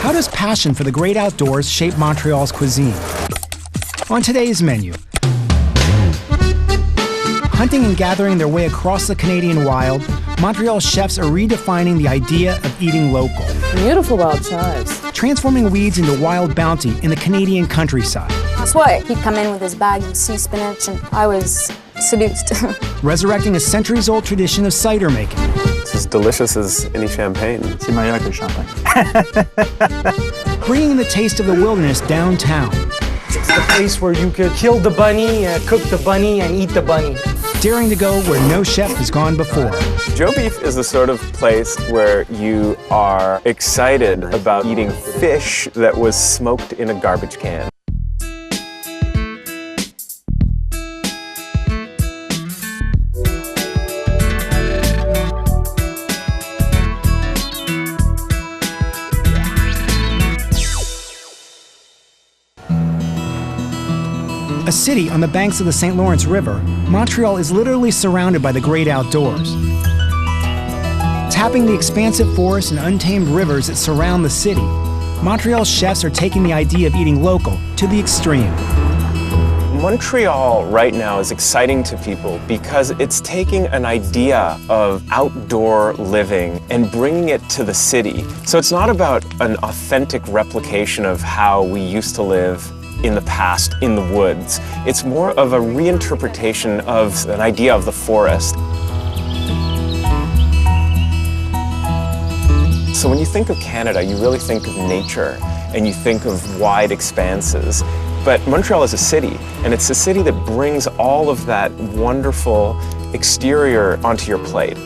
How does passion for the great outdoors shape Montreal's cuisine? On today's menu, hunting and gathering their way across the Canadian wild, Montreal chefs are redefining the idea of eating local. Beautiful wild chives. Transforming weeds into wild bounty in the Canadian countryside. That's why he'd come in with his bag of sea spinach and I was seduced. Resurrecting a centuries-old tradition of cider making. It's as delicious as any champagne. C'est meilleur que le champagne. Bringing the taste of the wilderness downtown. It's the place where you could kill the bunny, cook the bunny, and eat the bunny. Daring to go where no chef has gone before. Joe Beef is the sort of place where you are excited about eating fish that was smoked in a garbage can. A city on the banks of the St. Lawrence River, Montreal is literally surrounded by the great outdoors. Tapping the expansive forests and untamed rivers that surround the city, Montreal's chefs are taking the idea of eating local to the extreme. Montreal right now is exciting to people because it's taking an idea of outdoor living and bringing it to the city. So it's not about an authentic replication of how we used to live in the past in the woods. It's more of a reinterpretation of an idea of the forest. So when you think of Canada, you really think of nature and you think of wide expanses. But Montreal is a city, and it's a city that brings all of that wonderful exterior onto your plate.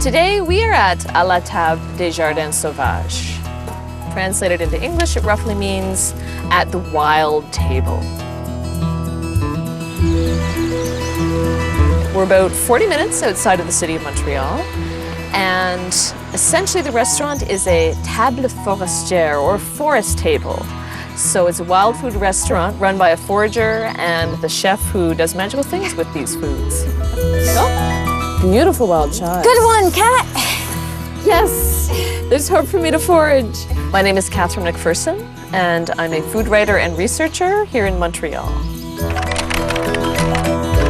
Today we are at à la table des jardins sauvages. Translated into English, it roughly means at the wild table. We're about 40 minutes outside of the city of Montreal, and essentially the restaurant is a table forestière, or forest table. So it's a wild food restaurant run by a forager and the chef who does magical things with these foods. Beautiful wild chives. Good one, Kat. Yes, there's hope for me to forage. My name is Catherine McPherson, and I'm a food writer and researcher here in Montreal.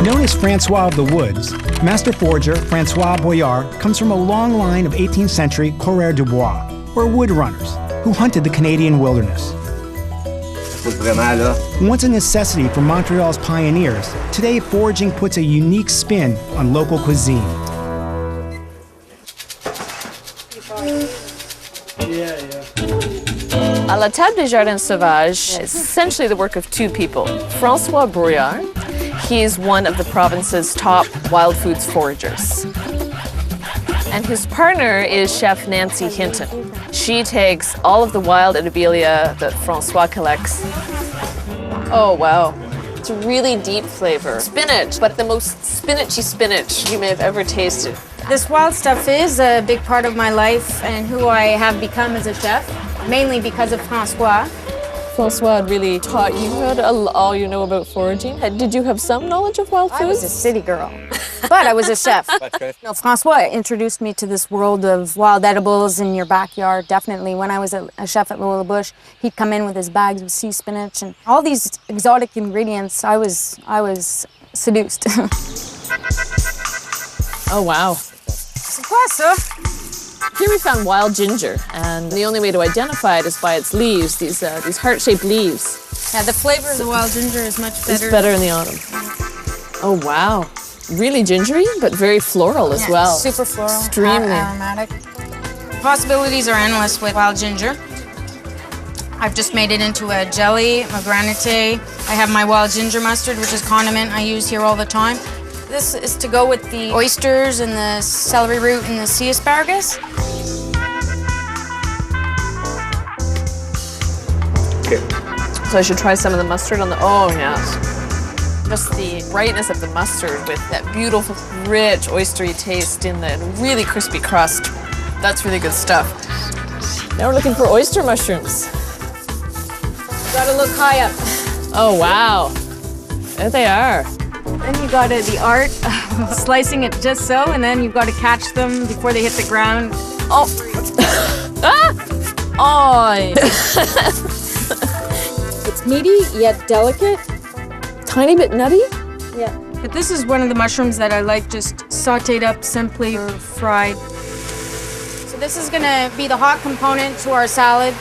Known as Francois of the Woods, master forager Francois Boyard comes from a long line of 18th century coureurs de bois, or wood runners, who hunted the Canadian wilderness. Once a necessity for Montreal's pioneers, today foraging puts a unique spin on local cuisine. À la table des jardins sauvages is essentially the work of two people. Francois Boyard, he's one of the province's top wild foods foragers. And his partner is Chef Nancy Hinton. She takes all of the wild edibilia that Francois collects. Oh, wow. It's a really deep flavor. Spinach, but the most spinachy spinach you may have ever tasted. This wild stuff is a big part of my life and who I have become as a chef, mainly because of Francois. Francois really taught you all you know about foraging. Did you have some knowledge of wild foods? I was a city girl, but I was a chef. No, Francois introduced me to this world of wild edibles in your backyard, definitely. When I was a chef at Lola Bush, he'd come in with his bags of sea spinach and all these exotic ingredients. I was seduced. Oh, wow. C'est quoi ça? Here we found wild ginger, and the only way to identify it is by its leaves, these heart-shaped leaves. Yeah, the flavor of the wild ginger is much better. It's better in the autumn. Oh, wow. Really gingery, but very floral as well. Super floral, extremely aromatic. Possibilities are endless with wild ginger. I've just made it into a jelly, a granite. I have my wild ginger mustard, which is condiment I use here all the time. This is to go with the oysters and the celery root and the sea asparagus. Okay. So I should try some of the mustard on the, oh yes. Just the brightness of the mustard with that beautiful, rich, oystery taste in the really crispy crust. That's really good stuff. Now we're looking for oyster mushrooms. Gotta look high up. Oh, wow. There they are. Then you got the art of slicing it just so, and then you've got to catch them before they hit the ground. Oh! Ah! Oh! It's meaty yet delicate. Tiny bit nutty? Yeah. But this is one of the mushrooms that I like just sauteed up simply or fried. So this is gonna be the hot component to our salad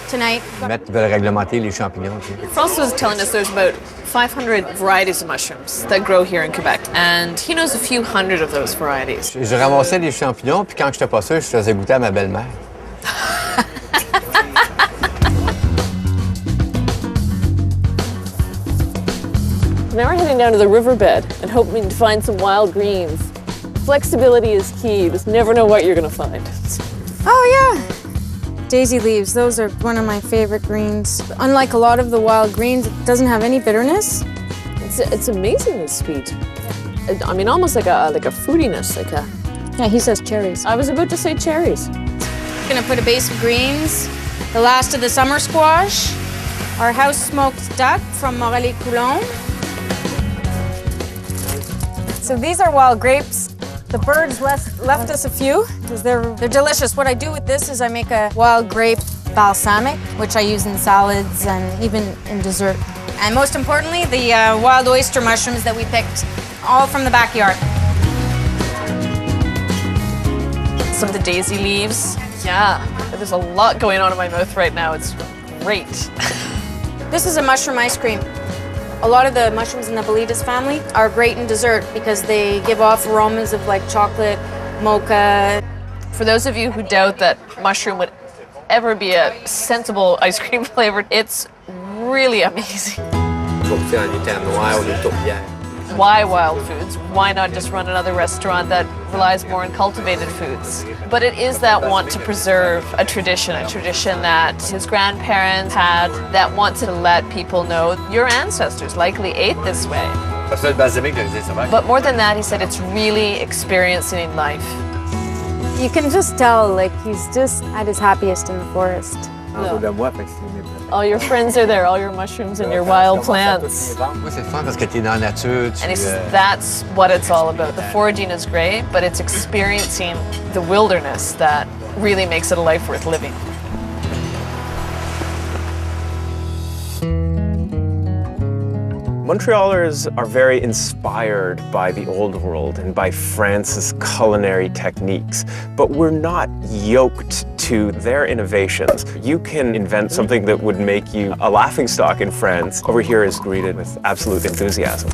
tonight. Ils veulent réglementer les champignons. François was telling us there's about 500 varieties of mushrooms that grow here in Quebec, and he knows a few hundred of those varieties. Je ramassais les champignons, puis quand j'étais pas sûr, je faisais goûter à ma belle-mère. Now we're heading down to the riverbed and hoping to find some wild greens. Flexibility is key. You just never know what you're gonna find. Oh yeah! Daisy leaves, those are one of my favorite greens. Unlike a lot of the wild greens, it doesn't have any bitterness. It's amazingly sweet. I mean, almost like a fruitiness, like a... Yeah, he says cherries. I was about to say cherries. Gonna put a base of greens, the last of the summer squash, our house smoked duck from Morellet-Coulon. So these are wild grapes. The birds left us a few because they're delicious. What I do with this is I make a wild grape balsamic, which I use in salads and even in dessert. And most importantly, the wild oyster mushrooms that we picked, all from the backyard. Some of the daisy leaves. Yeah, there's a lot going on in my mouth right now. It's great. This is a mushroom ice cream. A lot of the mushrooms in the Bolitas family are great in dessert because they give off aromas of like chocolate, mocha. For those of you who doubt that mushroom would ever be a sensible ice cream flavor, it's really amazing. Why wild foods? Why not just run another restaurant that relies more on cultivated foods? But it is that want to preserve a tradition that his grandparents had, that want to let people know your ancestors likely ate this way. But more than that, he said it's really experiencing life. You can just tell, like, he's just at his happiest in the forest. All your friends are there, all your mushrooms and your wild plants. Moi, c'est le fun parce que t'es dans la nature. And he says that's what it's all about. The foraging is great, but it's experiencing the wilderness that really makes it a life worth living. Montrealers are very inspired by the old world and by France's culinary techniques, but we're not yoked to their innovations. You can invent something that would make you a laughingstock in France. Over here is greeted with absolute enthusiasm.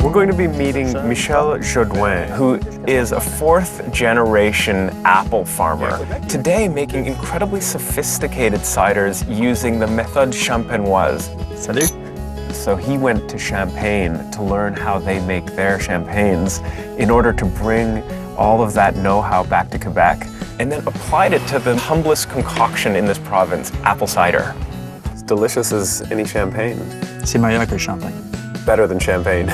We're going to be meeting Michel Jourdouin, who is a fourth-generation apple farmer, today making incredibly sophisticated ciders using the méthode champenoise. Salut. So he went to Champagne to learn how they make their champagnes in order to bring all of that know-how back to Quebec and then applied it to the humblest concoction in this province, apple cider. As delicious as any champagne. C'est meilleur que le champagne. Better than champagne.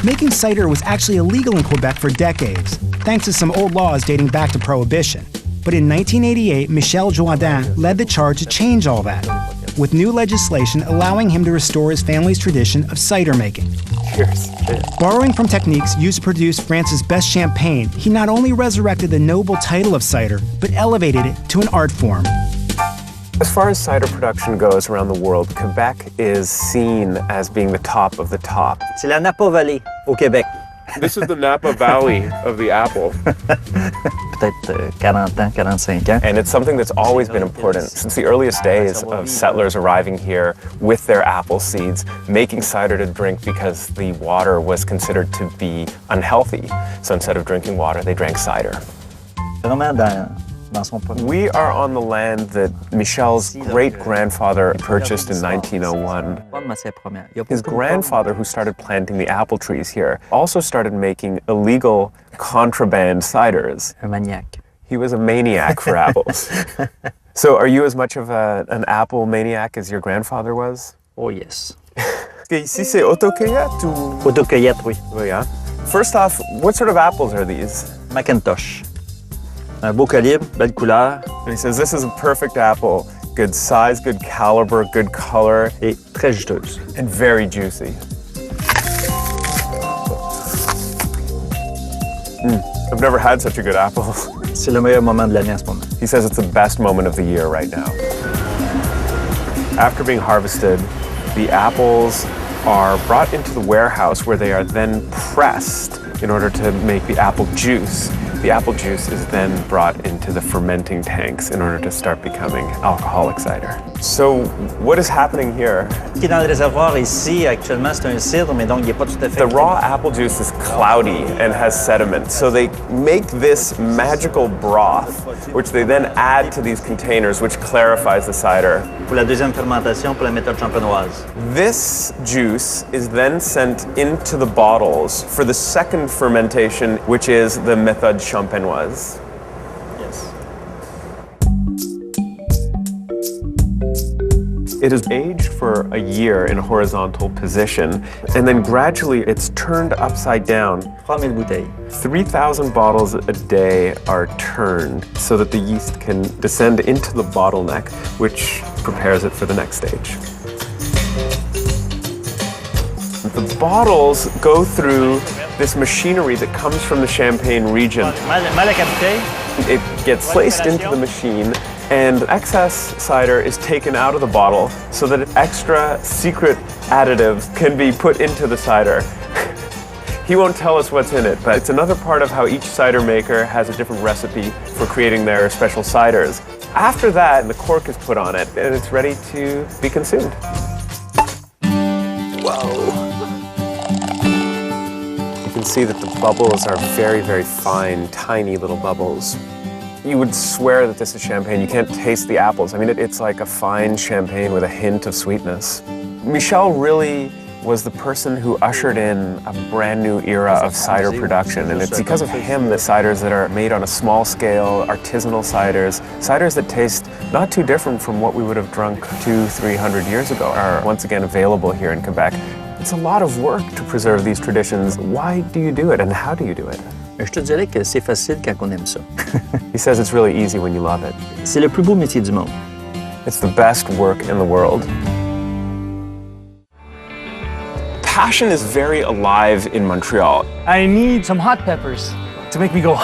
Making cider was actually illegal in Quebec for decades, thanks to some old laws dating back to Prohibition. But in 1988, Michel Jourdouin led the charge to change all that, with new legislation allowing him to restore his family's tradition of cider making. Cheers. Borrowing from techniques used to produce France's best champagne, he not only resurrected the noble title of cider, but elevated it to an art form. As far as cider production goes around the world, Quebec is seen as being the top of the top. C'est la Napa Valley au Québec. This is the Napa Valley of the apple. Peut-être 40 ans, 45 ans. And it's something that's always been important since the earliest days of settlers arriving here with their apple seeds, making cider to drink because the water was considered to be unhealthy. So instead of drinking water, they drank cider. Vraiment dans son premier. We are on the land that Michel's great-grandfather purchased in 1901. His grandfather, who started planting the apple trees here, also started making illegal contraband ciders. Un maniaque. He was a maniac for apples. So are you as much of an apple maniac as your grandfather was? Oh yes. Ici, c'est autocueillette ou? Autocueillette, oui. Oh, yeah. First off, what sort of apples are these? Macintosh. Un beau calibre, belle couleur. And he says, this is a perfect apple. Good size, good caliber, good color. Et très juteuse. And very juicy. I've never had such a good apple. C'est le meilleur moment de l'année en ce moment. He says it's the best moment of the year right now. After being harvested, the apples are brought into the warehouse where they are then pressed in order to make the apple juice. The apple juice is then brought into the fermenting tanks in order to start becoming alcoholic cider. So what is happening here? Ce qui est dans le réservoir ici, actuellement, c'est un cidre, mais donc il n'est pas tout à fait... The raw apple juice is cloudy and has sediment. So they make this magical broth, which they then add to these containers, which clarifies the cider. Pour la deuxième fermentation, pour la méthode champenoise. This juice is then sent into the bottles for the second fermentation, which is the méthode champenoise. Yes. It is aged for a year in a horizontal position, and then gradually it's turned upside down. 3000 bouteilles. 3,000 bottles a day are turned so that the yeast can descend into the bottleneck, which prepares it for the next stage. The bottles go through this machinery that comes from the Champagne region. It gets placed into the machine, and excess cider is taken out of the bottle so that extra secret additives can be put into the cider. He won't tell us what's in it, but it's another part of how each cider maker has a different recipe for creating their special ciders. After that, the cork is put on it, and it's ready to be consumed. Whoa. You can see that the bubbles are very, very fine, tiny little bubbles. You would swear that this is champagne. You can't taste the apples. I mean, it's like a fine champagne with a hint of sweetness. Michel really was the person who ushered in a brand new era of cider production, and it's because of him that ciders that are made on a small scale, artisanal ciders that taste not too different from what we would have drunk 200-300 years ago, are once again available here in Quebec. It's a lot of work to preserve these traditions. Why do you do it, and how do you do it? Je te dirais que c'est facile quand on aime ça. He says it's really easy when you love it. C'est le plus beau métier du monde. It's the best work in the world. Passion is very alive in Montreal. I need some hot peppers to make me go,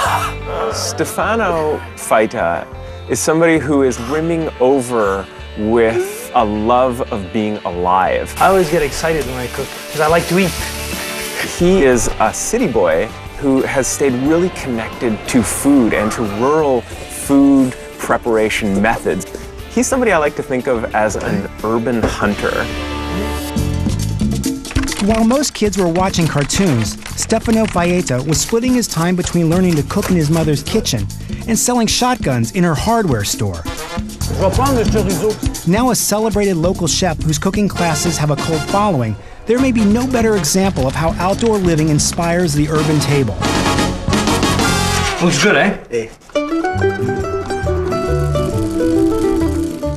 Stefano Faita is somebody who is brimming over with a love of being alive. I always get excited when I cook because I like to eat. He is a city boy who has stayed really connected to food and to rural food preparation methods. He's somebody I like to think of as an urban hunter. While most kids were watching cartoons, Stefano Faeta was splitting his time between learning to cook in his mother's kitchen and selling shotguns in her hardware store. Now a celebrated local chef whose cooking classes have a cult following, there may be no better example of how outdoor living inspires the urban table. looks good, eh?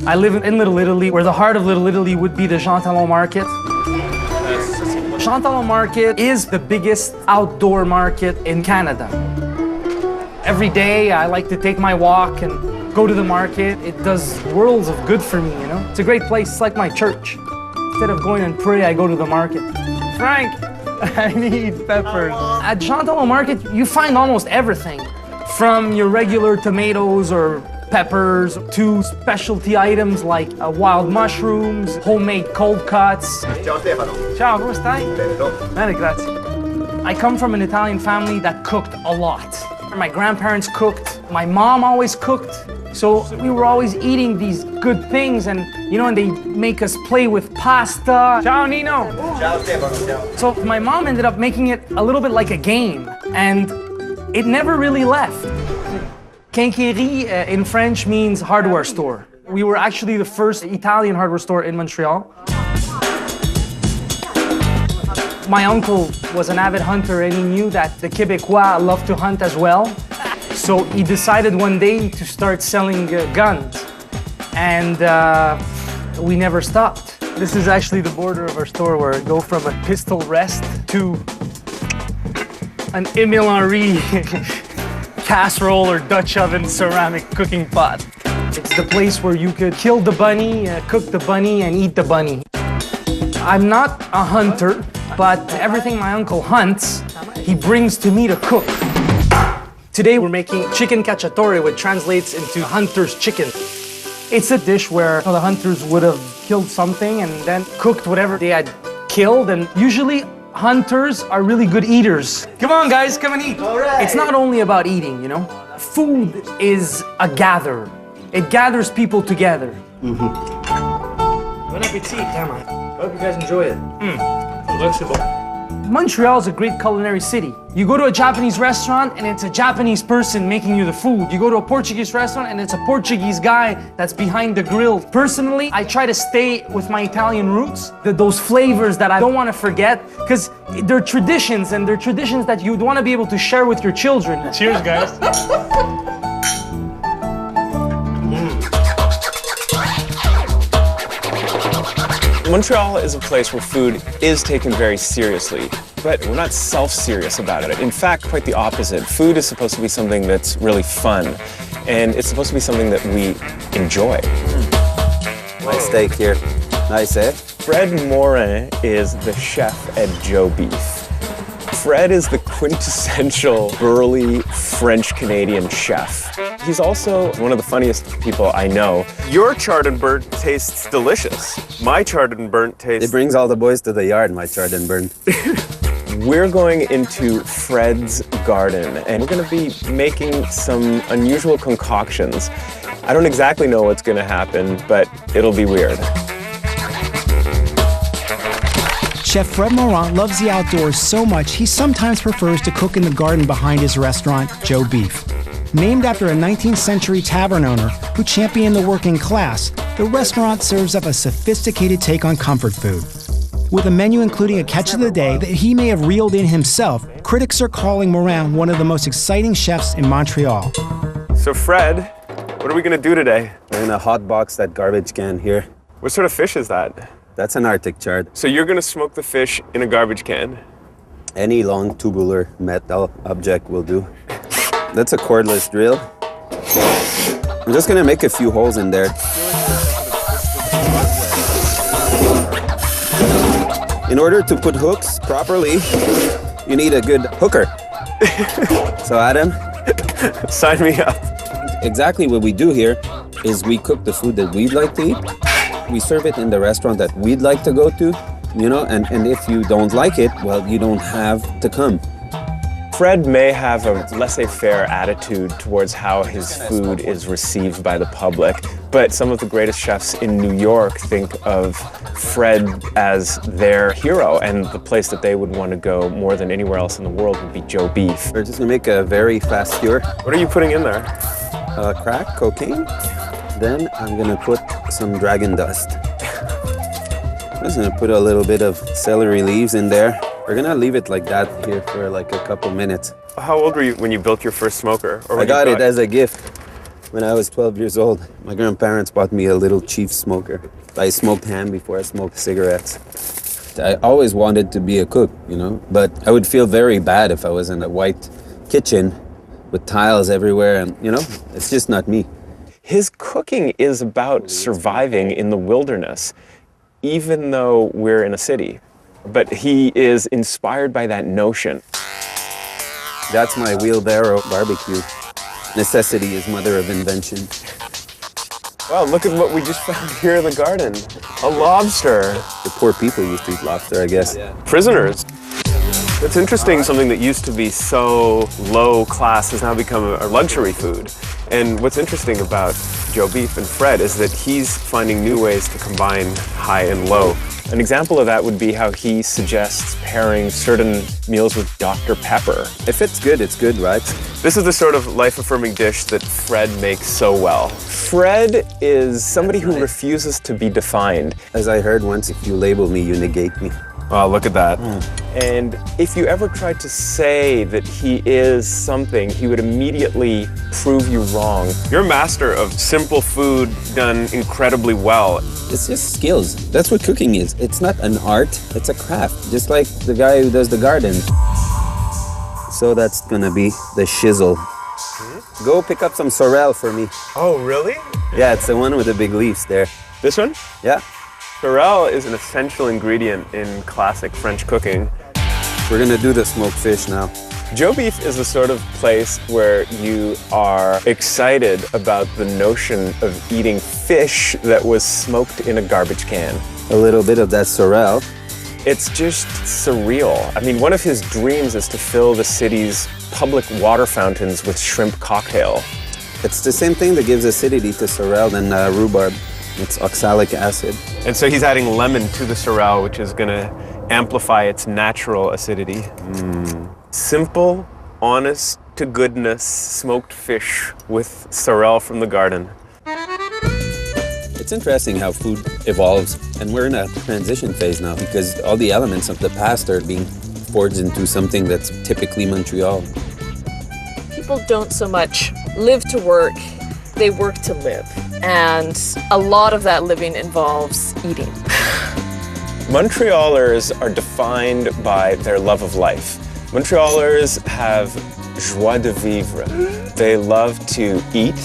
I live in Little Italy, where the heart of Little Italy would be the Jean Talon Market. Jean Talon Market is the biggest outdoor market in Canada. Every day I like to take my walk and go to the market. It does worlds of good for me, you know? It's a great place, it's like my church. Instead of going and pray, I go to the market. Frank, I need peppers. At Jean Talon Market, you find almost everything. From your regular tomatoes or peppers to specialty items like wild mushrooms, homemade cold cuts. Ciao Stefano. Ciao, come stai? Bene, grazie. I come from an Italian family that cooked a lot. My grandparents cooked, my mom always cooked. So we were always eating these good things and they make us play with pasta. Ciao, Nino. Ciao Stefano. Ciao. So my mom ended up making it a little bit like a game, and it never really left. Quincaillerie in French means hardware store. We were actually the first Italian hardware store in Montreal. My uncle was an avid hunter and he knew that the Québécois love to hunt as well. So he decided one day to start selling guns. And we never stopped. This is actually the border of our store where it go from a pistol rest to an Emile Henry casserole or Dutch oven ceramic cooking pot. It's the place where you could kill the bunny, cook the bunny, and eat the bunny. I'm not a hunter, but everything my uncle hunts, he brings to me to cook. Today we're making chicken cacciatore, which translates into hunter's chicken. It's a dish where the hunters would have killed something and then cooked whatever they had killed, and usually hunters are really good eaters. Come on guys, come and eat. All right. It's not only about eating, you know. Food is a gatherer. It gathers people together. Bon appétit, Cameron. I hope you guys enjoy it. Montreal is a great culinary city. You go to a Japanese restaurant and it's a Japanese person making you the food. You go to a Portuguese restaurant and it's a Portuguese guy that's behind the grill. Personally, I try to stay with my Italian roots, those flavors that I don't want to forget, because they're traditions, and they're traditions that you'd want to be able to share with your children. Cheers, guys. Montreal is a place where food is taken very seriously, but we're not self-serious about it. In fact, quite the opposite. Food is supposed to be something that's really fun, and it's supposed to be something that we enjoy. Nice steak here. Nice, eh? Fred Morin is the chef at Joe Beef. Fred is the quintessential burly French-Canadian chef. He's also one of the funniest people I know. Your charred and burnt tastes delicious. My charred and burnt tastes... It brings all the boys to the yard, my charred and burnt. We're going into Fred's garden, and we're going to be making some unusual concoctions. I don't exactly know what's going to happen, but it'll be weird. Chef Fred Morin loves the outdoors so much he sometimes prefers to cook in the garden behind his restaurant, Joe Beef. Named after a 19th century tavern owner who championed the working class, the restaurant serves up a sophisticated take on comfort food. With a menu including a catch of the day that he may have reeled in himself, critics are calling Morin one of the most exciting chefs in Montreal. So Fred, what are we going to do today? We're gonna hotbox that garbage can here. What sort of fish is that? That's an Arctic chard. So you're going to smoke the fish in a garbage can? Any long tubular metal object will do. That's a cordless drill. I'm just gonna make a few holes in there. In order to put hooks properly, you need a good hooker. So Adam, sign me up. Exactly what we do here is we cook the food that we'd like to eat. We serve it in the restaurant that we'd like to go to, you know, and if you don't like it, well, you don't have to come. Fred may have a laissez-faire attitude towards how his food is received by the public, but some of the greatest chefs in New York think of Fred as their hero, and the place that they would want to go more than anywhere else in the world would be Joe Beef. We're just gonna make a very fast skewer. What are you putting in there? Crack, cocaine. Then I'm gonna put some dragon dust. I'm just gonna put a little bit of celery leaves in there. We're gonna leave it like that here for like a couple minutes. How old were you when you built your first smoker? Or I got it as a gift when I was 12 years old. My grandparents bought me a little cheap smoker. I smoked ham before I smoked cigarettes. I always wanted to be a cook, you know, but I would feel very bad if I was in a white kitchen with tiles everywhere, and you know, it's just not me. His cooking is about surviving in the wilderness, even though we're in a city. But he is inspired by that notion. That's my wheelbarrow barbecue. Necessity is mother of invention. Wow, look at what we just found here in the garden. A lobster. The poor people used to eat lobster, I guess. Prisoners. It's interesting, something that used to be so low class has now become a luxury food. And what's interesting about Joe Beef and Fred is that he's finding new ways to combine high and low. An example of that would be how he suggests pairing certain meals with Dr. Pepper. If it's good, right? This is the sort of life-affirming dish that Fred makes so well. Fred is somebody who refuses to be defined. As I heard once, if you label me, you negate me. Oh, look at that. And if you ever tried to say that he is something, he would immediately prove you wrong. You're a master of simple food done incredibly well. It's just skills. That's what cooking is. It's not an art, it's a craft. Just like the guy who does the garden. So that's gonna be the shizzle. Go pick up some sorrel for me. Oh, really? Yeah, it's the one with the big leaves there. This one? Yeah. Sorrel is an essential ingredient in classic French cooking. We're gonna do the smoked fish now. Joe Beef is the sort of place where you are excited about the notion of eating fish that was smoked in a garbage can. A little bit of that sorrel. It's just surreal. I mean, one of his dreams is to fill the city's public water fountains with shrimp cocktail. It's the same thing that gives acidity to sorrel than rhubarb. It's oxalic acid. And so he's adding lemon to the sorrel, which is gonna amplify its natural acidity. Simple, honest to goodness smoked fish with sorrel from the garden. It's interesting how food evolves, and we're in a transition phase now because all the elements of the past are being forged into something that's typically Montreal. People don't so much live to work, they work to live. And a lot of that living involves eating. Montrealers are defined by their love of life. Montrealers have joie de vivre. They love to eat,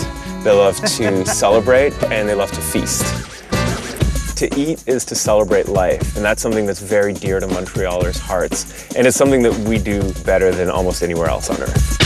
they love to celebrate, and they love to feast. To eat is to celebrate life, and that's something that's very dear to Montrealers' hearts, and it's something that we do better than almost anywhere else on earth.